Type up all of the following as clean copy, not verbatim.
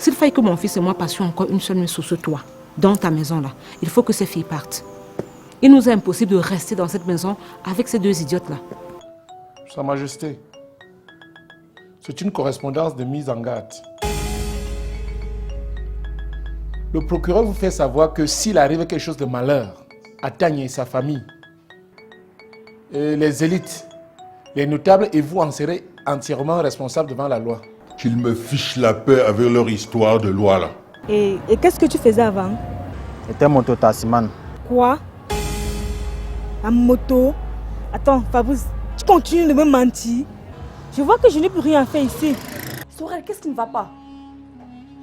S'il faille que mon fils et moi passions encore une seule nuit sous ce toit, dans ta maison là, il faut que ces filles partent. Il nous est impossible de rester dans cette maison avec ces deux idiotes là. Sa Majesté, c'est une correspondance de mise en garde. Le procureur vous fait savoir que s'il arrive quelque chose de malheur à Tanya et sa famille, les élites, les notables et vous en serez entièrement responsables devant la loi. Qu'ils me fichent la paix avec leur histoire de loi là. Et qu'est-ce que tu faisais avant? C'était mototaximan. Quoi? La moto? Attends, Fabrice, tu continues de me mentir. Je vois que je n'ai plus rien fait ici. Sorel, qu'est-ce qui ne va pas?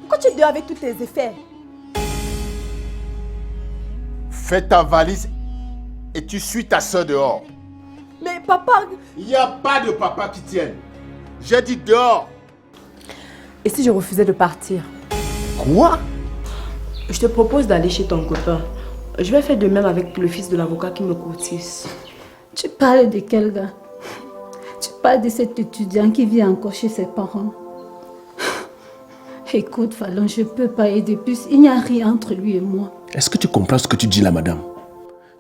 Pourquoi tu es dehors avec tous tes effets? Fais ta valise et tu suis ta soeur dehors. Mais papa... Il n'y a pas de papa qui tienne. J'ai dit dehors. Et si je refusais de partir? Quoi? Je te propose d'aller chez ton copain. Je vais faire de même avec le fils de l'avocat qui me courtise. Tu parles de quel gars? Tu parles de cet étudiant qui vit encore chez ses parents. Écoute, Fallon, je ne peux pas aider plus. Il n'y a rien entre lui et moi. Est-ce que tu comprends ce que tu dis là, madame?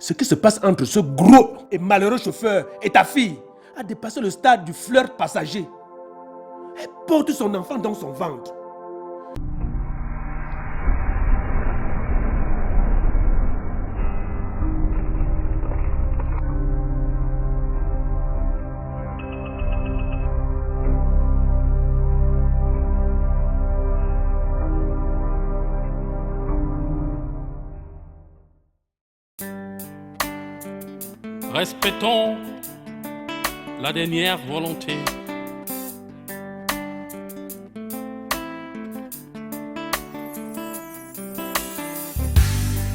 Ce qui se passe entre ce gros et malheureux chauffeur et ta fille a dépassé le stade du flirt passager. Elle porte son enfant dans son ventre. Respectons la dernière volonté.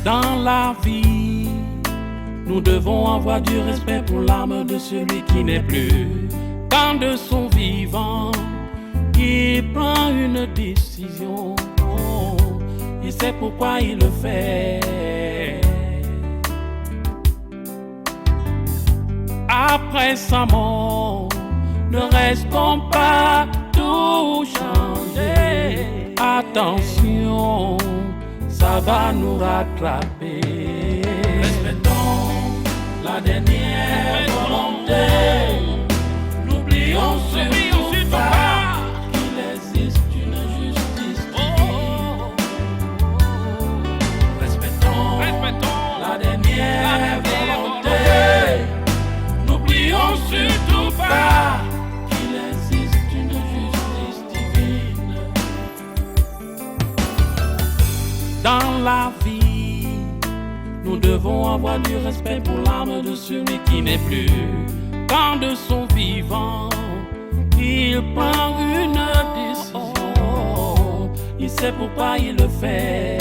Dans la vie, nous devons avoir du respect pour l'âme de celui qui n'est plus. Quand de son vivant, il prend une décision, il sait pourquoi il le fait. Après sa mort, ne restons pas tout changer. Attention, ça va nous rattraper. Respectons la dernière volonté. N'oublions surtout pas qu'il existe une justice divine. Respectons la dernière volonté. N'oublions surtout pas qu'il existe une justice divine. Dans la vie, nous devons avoir du respect pour l'âme de celui qui n'est plus. Quand de son vivant, il prend une décision, il sait pourquoi il le fait.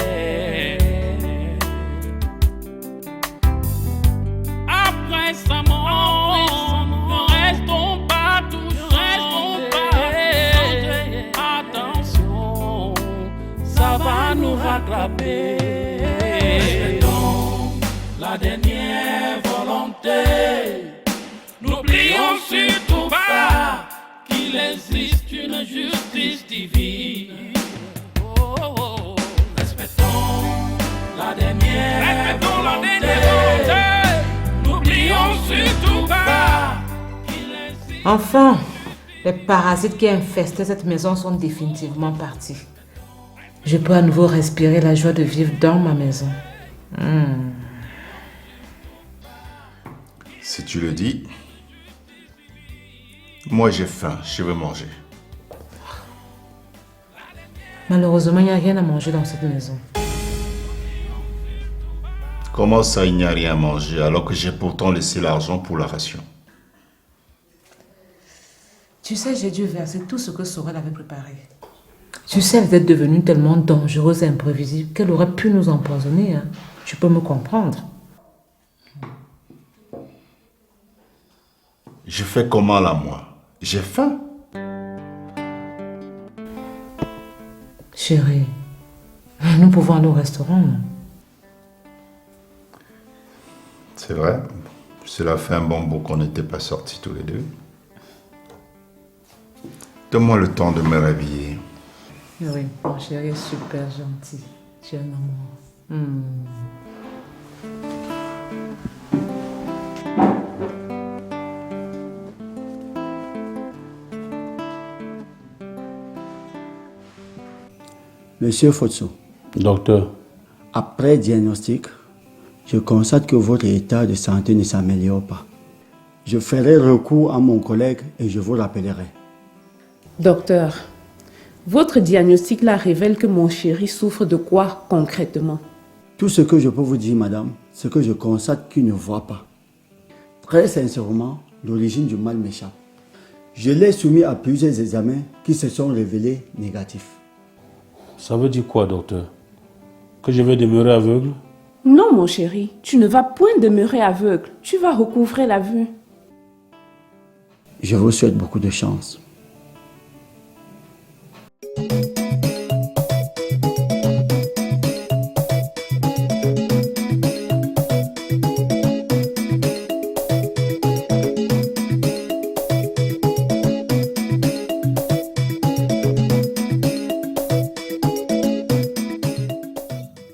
Après sa mort, ne restons pas tous changés. Attention, ça va nous rattraper. Respectons la dernière volonté. N'oublions surtout pas qu'il existe une justice divine. Respectons la dernière volonté. N'oublions surtout pas qu'il existe... Enfin, les parasites qui infestaient cette maison sont définitivement partis. Je peux à nouveau respirer la joie de vivre dans ma maison. Si tu le dis, moi j'ai faim, je veux manger. Malheureusement, il n'y a rien à manger dans cette maison. Comment ça, il n'y a rien à manger alors que j'ai pourtant laissé l'argent pour la ration? Tu sais, j'ai dû verser tout ce que Sorel avait préparé. Tu sais, elle est devenue tellement dangereuse et imprévisible qu'elle aurait pu nous empoisonner. Hein. Tu peux me comprendre. Je fais comment là, moi? J'ai faim. Chérie, nous pouvons aller au restaurant. Non? C'est vrai. Cela fait un bon bout qu'on n'était pas sortis tous les deux. Donne-moi le temps de me réveiller. Oui, mon chéri est super gentil. Tu es un amour. Monsieur Fotso, Docteur, après diagnostic, je constate que votre état de santé ne s'améliore pas. Je ferai recours à mon collègue et je vous rappellerai. Docteur, votre diagnostic là révèle que mon chéri souffre de quoi concrètement? Tout ce que je peux vous dire, madame, c'est que je constate qu'il ne voit pas. Très sincèrement, l'origine du mal m'échappe. Je l'ai soumis à plusieurs examens qui se sont révélés négatifs. ça veut dire quoi, docteur? Que je vais demeurer aveugle? Non, mon chéri, tu ne vas point demeurer aveugle. Tu vas recouvrer la vue. Je vous souhaite beaucoup de chance.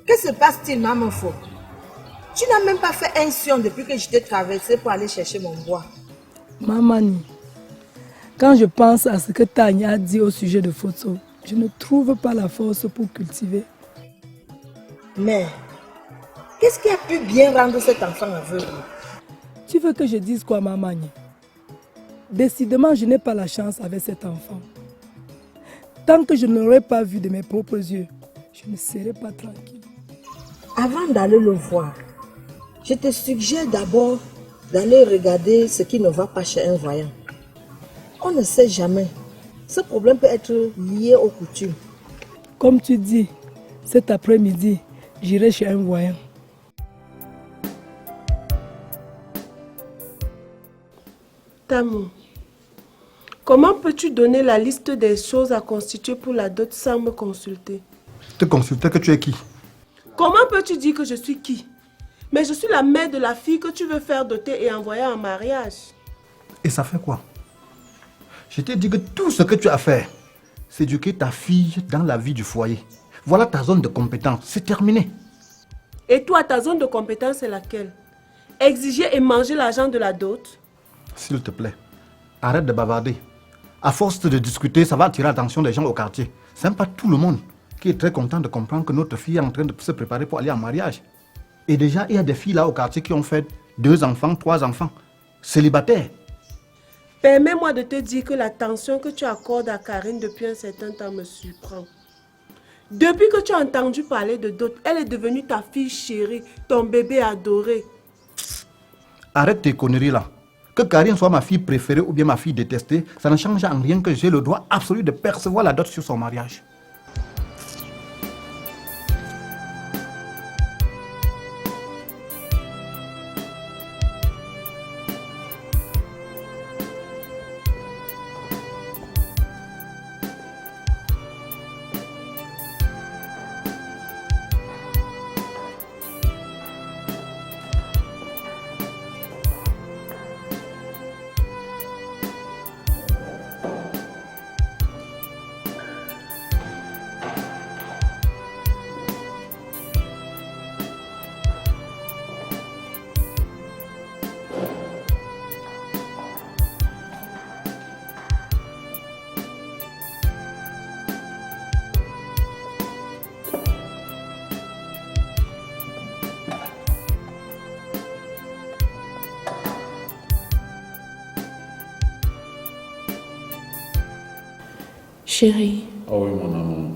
Que se passe-t-il, maman Fo? Tu n'as même pas fait un sion depuis que je t'ai traversé pour aller chercher mon bois. Mamani, quand je pense à ce que Tania a dit au sujet de Fotso, je ne trouve pas la force pour cultiver. Mais, qu'est-ce qui a pu bien rendre cet enfant aveugle? Tu veux que je dise quoi, Mamani? Décidément, je n'ai pas la chance avec cet enfant. Tant que je ne l'aurai pas vu de mes propres yeux, je ne serai pas tranquille. Avant d'aller le voir, je te suggère d'abord d'aller regarder ce qui ne va pas chez un voyant. On ne sait jamais. Ce problème peut être lié aux coutumes. Comme tu dis, cet après-midi, j'irai chez un voyant. Tamou, comment peux-tu donner la liste des choses à constituer pour la dot sans me consulter? Te consulter que tu es qui? Comment peux-tu dire que je suis qui? Mais je suis la mère de la fille que tu veux faire doter et envoyer en mariage. Et ça fait quoi? Je t'ai dit que tout ce que tu as à faire, c'est éduquer ta fille dans la vie du foyer. Voilà ta zone de compétence, c'est terminé. Et toi, ta zone de compétence est laquelle? Exiger et manger l'argent de la dot? S'il te plaît, arrête de bavarder. À force de discuter, ça va attirer l'attention des gens au quartier. C'est même pas tout le monde qui est très content de comprendre que notre fille est en train de se préparer pour aller en mariage. Et déjà, il y a des filles là au quartier qui ont fait 2 enfants, 3 enfants, célibataires. Permets-moi de te dire que l'attention que tu accordes à Karine depuis un certain temps me surprend. Depuis que tu as entendu parler de dot, elle est devenue ta fille chérie, ton bébé adoré. Arrête tes conneries là. Que Karine soit ma fille préférée ou bien ma fille détestée, ça ne change en rien que j'ai le droit absolu de percevoir la dot sur son mariage. Chérie. Ah oui, mon amour.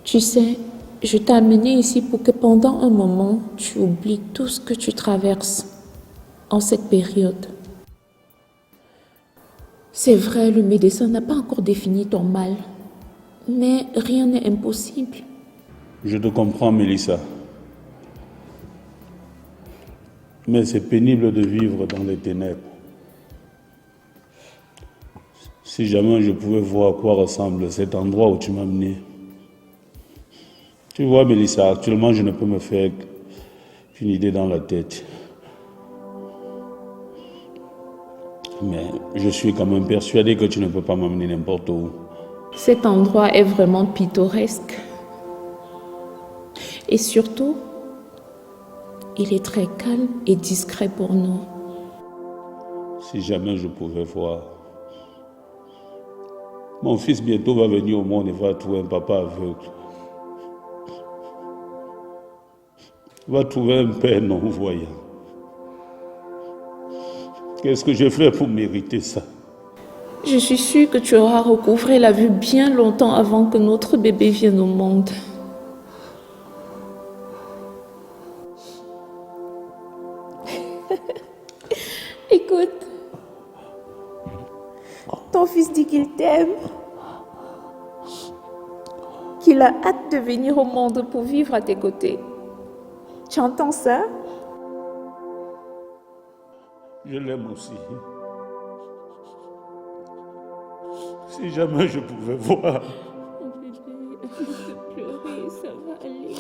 Tu sais, je t'ai amené ici pour que pendant un moment, tu oublies tout ce que tu traverses en cette période. C'est vrai, le médecin n'a pas encore défini ton mal, mais rien n'est impossible. Je te comprends, Mélissa. Mais c'est pénible de vivre dans les ténèbres. Si jamais je pouvais voir à quoi ressemble cet endroit où tu m'as amené. Tu vois, Mélissa, actuellement, je ne peux me faire qu'une idée dans la tête. Mais je suis quand même persuadé que tu ne peux pas m'amener n'importe où. Cet endroit est vraiment pittoresque. Et surtout, il est très calme et discret pour nous. Si jamais je pouvais voir. Mon fils bientôt va venir au monde et va trouver un papa aveugle. Il va trouver un père non-voyant. Qu'est-ce que j'ai fait pour mériter ça? Je suis sûre que tu auras recouvré la vue bien longtemps avant que notre bébé vienne au monde. Écoute, ton fils dit qu'il t'aime, qu'il a hâte de venir au monde pour vivre à tes côtés. Tu entends ça? Je l'aime aussi. Si jamais je pouvais voir. Arrête de pleurer, ça va aller.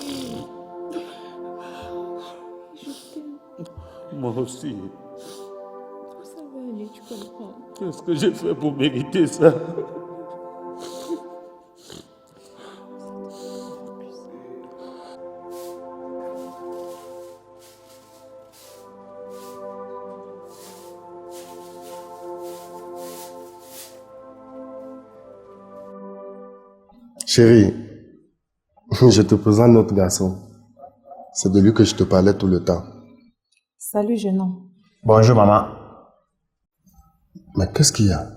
Je t'aime. Moi aussi. Ça va aller, tu comprends. Qu'est-ce que j'ai fait pour mériter ça? Chérie, je te présente notre garçon. C'est de lui que je te parlais tout le temps. Salut, jeune homme. Bonjour, maman. Mais qu'est-ce qu'il y a?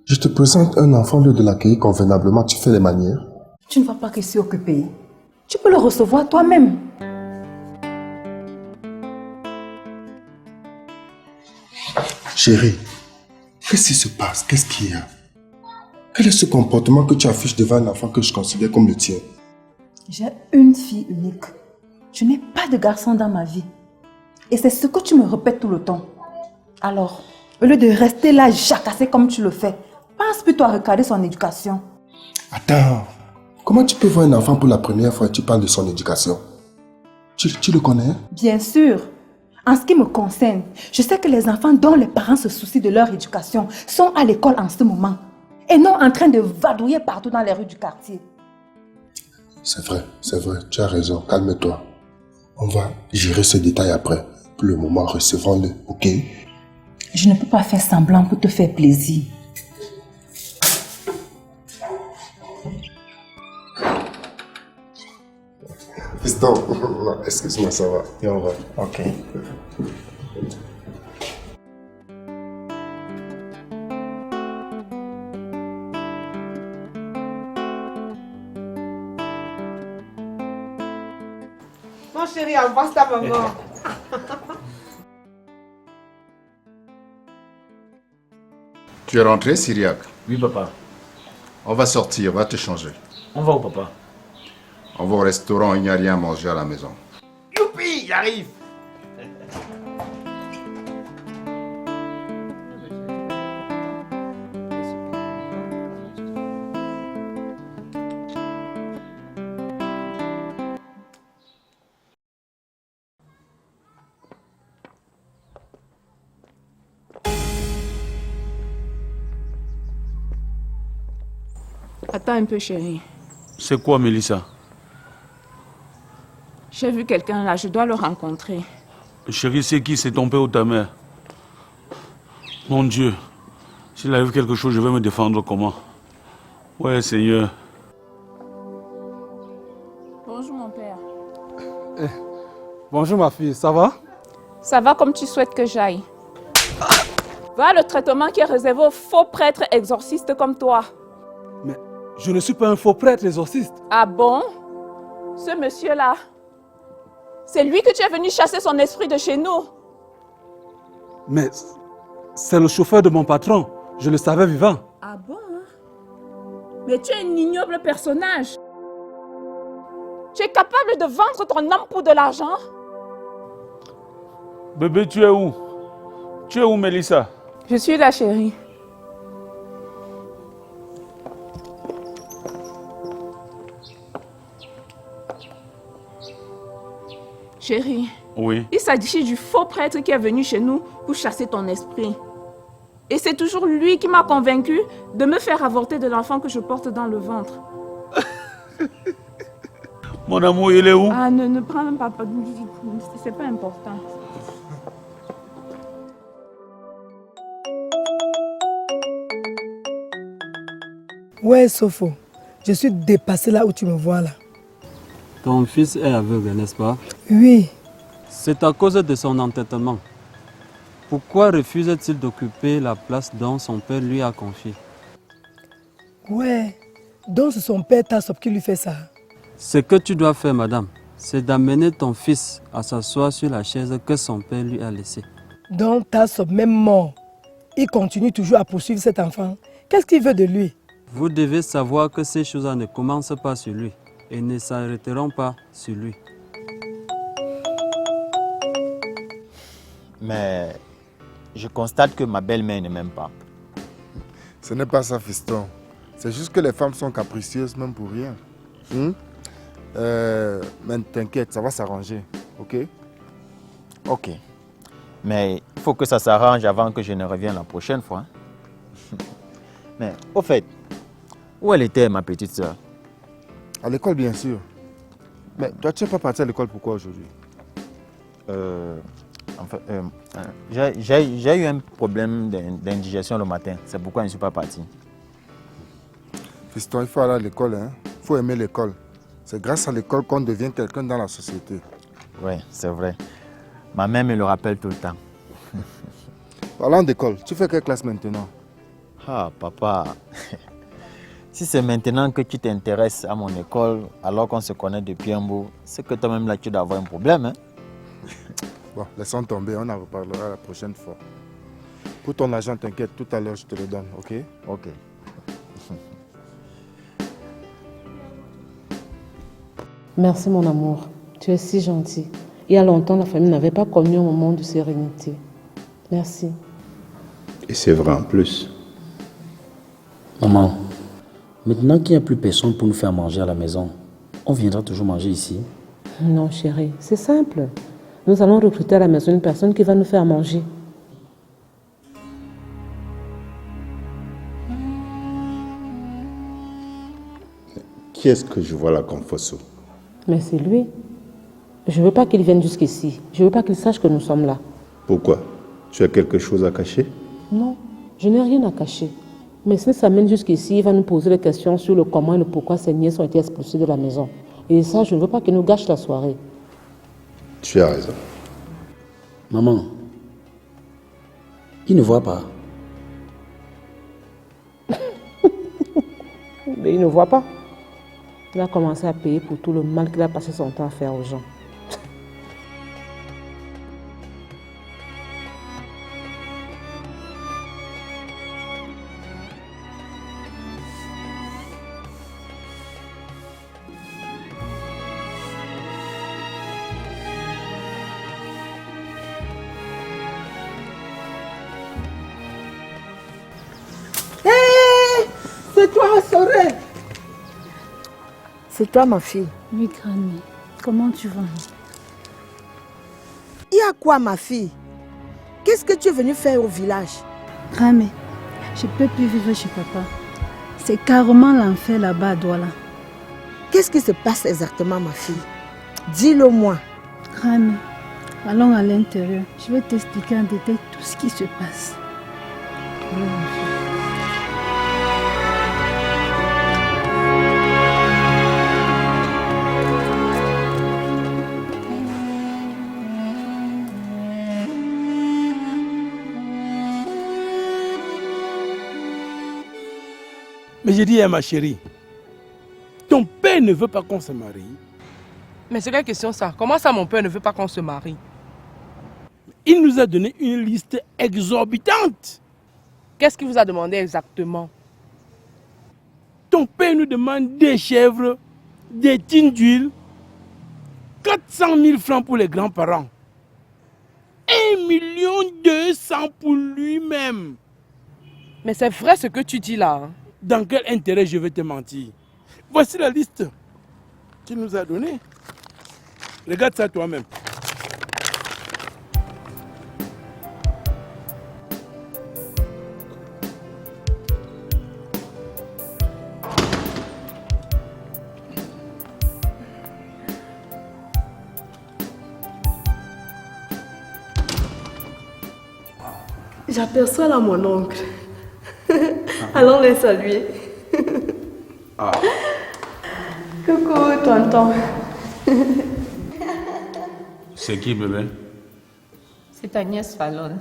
Je te présente un enfant, au lieu de l'accueillir convenablement, tu fais les manières. Tu ne vois pas qu'il s'est occupé. Tu peux le recevoir toi-même. Chérie, qu'est-ce qui se passe? Qu'est-ce qu'il y a? Quel est ce comportement que tu affiches devant un enfant que je considère comme le tien? J'ai une fille unique. Je n'ai pas de garçon dans ma vie. Et c'est ce que tu me répètes tout le temps. Alors, au lieu de rester là jacasser comme tu le fais, pense plutôt à regarder son éducation. Attends, comment tu peux voir un enfant pour la première fois et tu parles de son éducation? Tu le connais? Bien sûr. En ce qui me concerne, je sais que les enfants dont les parents se soucient de leur éducation sont à l'école en ce moment. Et non en train de vadrouiller partout dans les rues du quartier. C'est vrai, tu as raison, calme-toi. On va gérer ce détail après. Pour le moment, recevons-le, ok? Je ne peux pas faire semblant pour te faire plaisir. Fiston, non, excuse-moi, ça va. Et on va. Ok. Mon chéri, embrasse ta maman. Tu es rentré, Syriac? Oui, papa. On va sortir, on va te changer. On va où, papa? On va au restaurant, il n'y a rien à manger à la maison. Youpi, j'arrive. Attends un peu, chérie. C'est quoi, Mélissa? J'ai vu quelqu'un là, je dois le rencontrer. Chérie, c'est qui? C'est ton père ou ta mère? Mon Dieu, s'il arrive quelque chose, je vais me défendre comment? Ouais, Seigneur. Bonjour, mon père. Bonjour, ma fille, ça va? Ça va comme tu souhaites que j'aille. Voilà le traitement qui est réservé aux faux prêtres exorcistes comme toi. Mais je ne suis pas un faux prêtre exorciste. Ah bon? Ce monsieur-là, c'est lui que tu es venu chasser son esprit de chez nous. Mais c'est le chauffeur de mon patron. Je le savais vivant. Ah bon? Mais tu es un ignoble personnage. Tu es capable de vendre ton âme pour de l'argent? Bébé, tu es où? Tu es où, Mélissa? Je suis là, chérie. Chérie. Oui. Il s'agit du faux prêtre qui est venu chez nous pour chasser ton esprit. Et c'est toujours lui qui m'a convaincu de me faire avorter de l'enfant que je porte dans le ventre. Mon amour, il est où? Ah, ne prends même pas, c'est pas important. Ouais, Sopho, je suis dépassée là où tu me vois là. Ton fils est aveugle, n'est-ce pas? Oui. C'est à cause de son entêtement. Pourquoi refuse-t-il d'occuper la place dont son père lui a confiée? Ouais, donc c'est son père Tassop qui lui fait ça. Ce que tu dois faire, madame, c'est d'amener ton fils à s'asseoir sur la chaise que son père lui a laissée. Donc Tassop, même mort, il continue toujours à poursuivre cet enfant. Qu'est-ce qu'il veut de lui? Vous devez savoir que ces choses-là ne commencent pas sur lui et ne s'arrêteront pas sur lui. Mais je constate que ma belle-mère ne m'aime pas. Ce n'est pas ça, fiston. C'est juste que les femmes sont capricieuses, même pour rien. Mais t'inquiète, ça va s'arranger, ok? Ok. Mais il faut que ça s'arrange avant que je ne revienne la prochaine fois. Mais au fait, où elle était, ma petite soeur? À l'école, bien sûr. Mais toi, tu n'es pas parti à l'école pourquoi aujourd'hui? J'ai eu un problème d'indigestion le matin. C'est pourquoi je ne suis pas parti. Fiston, il faut aller à l'école, hein? Il faut aimer l'école. C'est grâce à l'école qu'on devient quelqu'un dans la société. Oui, c'est vrai. Ma mère me le rappelle tout le temps. Parlant d'école, tu fais quelle classe maintenant? Ah, papa. Si c'est maintenant que tu t'intéresses à mon école, alors qu'on se connaît depuis un bout, c'est que toi-même là, tu dois avoir un problème, hein? Bon, laissons tomber, on en reparlera la prochaine fois. Pour ton argent, t'inquiète, tout à l'heure, je te le donne, ok? Ok. Merci mon amour, tu es si gentil. Il y a longtemps, la famille n'avait pas connu un moment de sérénité. Merci. Et c'est vrai en plus. Maman, maintenant qu'il n'y a plus personne pour nous faire manger à la maison, on viendra toujours manger ici? Non chérie, c'est simple. Nous allons recruter à la maison une personne qui va nous faire manger. Qui est-ce que je vois là comme Fosso? Mais c'est lui. Je ne veux pas qu'il vienne jusqu'ici. Je ne veux pas qu'il sache que nous sommes là. Pourquoi? Tu as quelque chose à cacher? Non, je n'ai rien à cacher. Mais s'il s'amène jusqu'ici, il va nous poser des questions sur le comment et le pourquoi ces nièces ont été expulsées de la maison. Et ça, je ne veux pas qu'il nous gâche la soirée. Tu as raison. Maman, il ne voit pas. Mais il ne voit pas. Il a commencé à payer pour tout le mal qu'il a passé son temps à faire aux gens. C'est toi, Sorel. C'est toi, ma fille. Oui, grand-mère. Comment tu vas? Il y a quoi, ma fille? Qu'est-ce que tu es venue faire au village? Grand-mère, je ne peux plus vivre chez papa. C'est carrément l'enfer là-bas à Douala. Qu'est-ce qui se passe exactement, ma fille? Dis-le-moi. Grand-mère, allons à l'intérieur. Je vais t'expliquer en détail tout ce qui se passe. Allons, ma fille. Mais j'ai dit à ma chérie, ton père ne veut pas qu'on se marie. Mais c'est quelle question ça? Comment ça mon père ne veut pas qu'on se marie? Il nous a donné une liste exorbitante. Qu'est-ce qu'il vous a demandé exactement? Ton père nous demande des chèvres, des tines d'huile, 400 000 francs pour les grands-parents, 1 200 000 pour lui-même. Mais c'est vrai ce que tu dis là. Hein? Dans quel intérêt je vais te mentir? Voici la liste qu'il nous a donnée. Regarde ça toi-même. J'aperçois là mon oncle. Allons les saluer. Ah. Coucou, tonton. C'est qui, bébé? C'est ta nièce Fallon.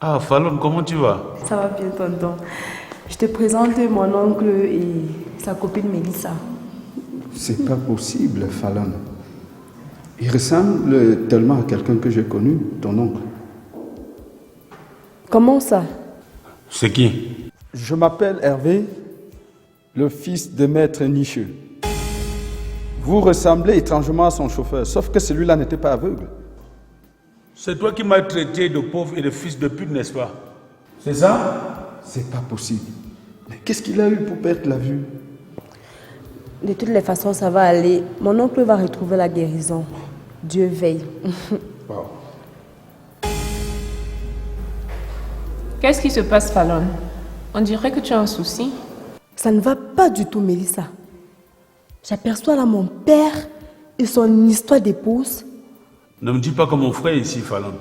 Ah, Fallon, comment tu vas? Ça va bien, tonton. Je te présente mon oncle et sa copine Mélissa. C'est pas possible, Fallon. Il ressemble tellement à quelqu'un que j'ai connu, ton oncle. Comment ça? C'est qui? Je m'appelle Hervé, le fils de maître Nicheux. Vous ressemblez étrangement à son chauffeur, sauf que celui-là n'était pas aveugle. C'est toi qui m'as traité de pauvre et de fils de pute, n'est-ce pas? C'est ça? C'est pas possible. Mais qu'est-ce qu'il a eu pour perdre la vue? De toutes les façons, ça va aller. Mon oncle va retrouver la guérison. Dieu veille. Wow. Qu'est-ce qui se passe, Fallon? On dirait que tu as un souci. Ça ne va pas du tout, Mélissa. J'aperçois là mon père et son histoire d'épouse. Ne me dis pas que mon frère est ici, Fallon.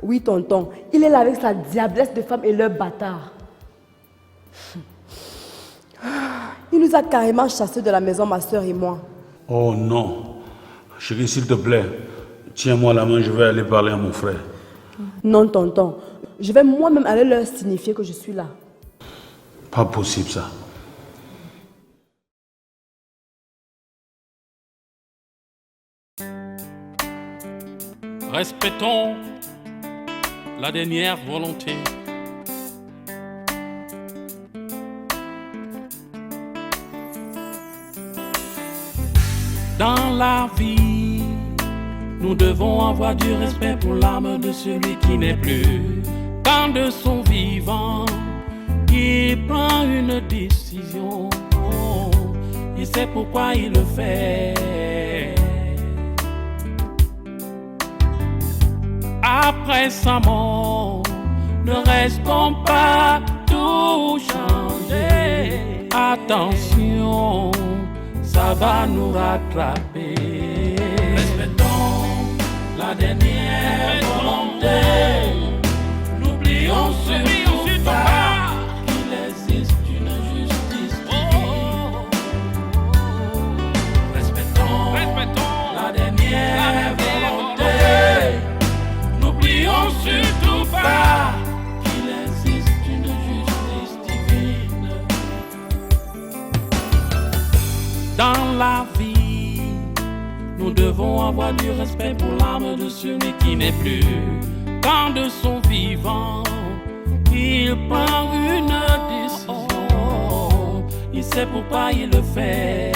Oui, tonton. Il est là avec sa diablesse de femme et leur bâtard. Il nous a carrément chassés de la maison, ma soeur et moi. Oh non. Chérie, s'il te plaît, tiens-moi la main, je vais aller parler à mon frère. Non, tonton. Je vais moi-même aller leur signifier que je suis là. Pas possible, ça. Respectons la dernière volonté. Dans la vie, nous devons avoir du respect pour l'âme de celui qui n'est plus. Quand de son vivant, il prend une décision, il sait pourquoi il le fait. Après sa mort, ne restons pas tout changer. Attention, ça va nous rattraper. Respectons la dernière volonté. N'oublions surtout pas qu'il existe une justice divine. Respectons la dernière volonté. N'oublions surtout pas qu'il existe une justice divine. Dans la vie, nous devons avoir du respect pour l'âme de celui qui n'est plus. Quand de son vivant, il prend une décision, il sait pourquoi il le fait.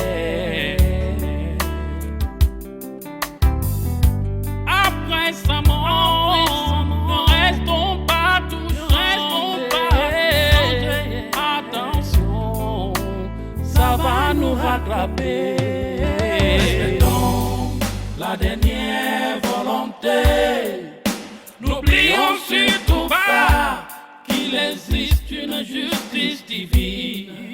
Après sa mort, ne restons pas tous changer. Attention, ça va nous rattraper. Respectons la dernière volonté. N'oublions surtout pas qu'il existe une justice divine.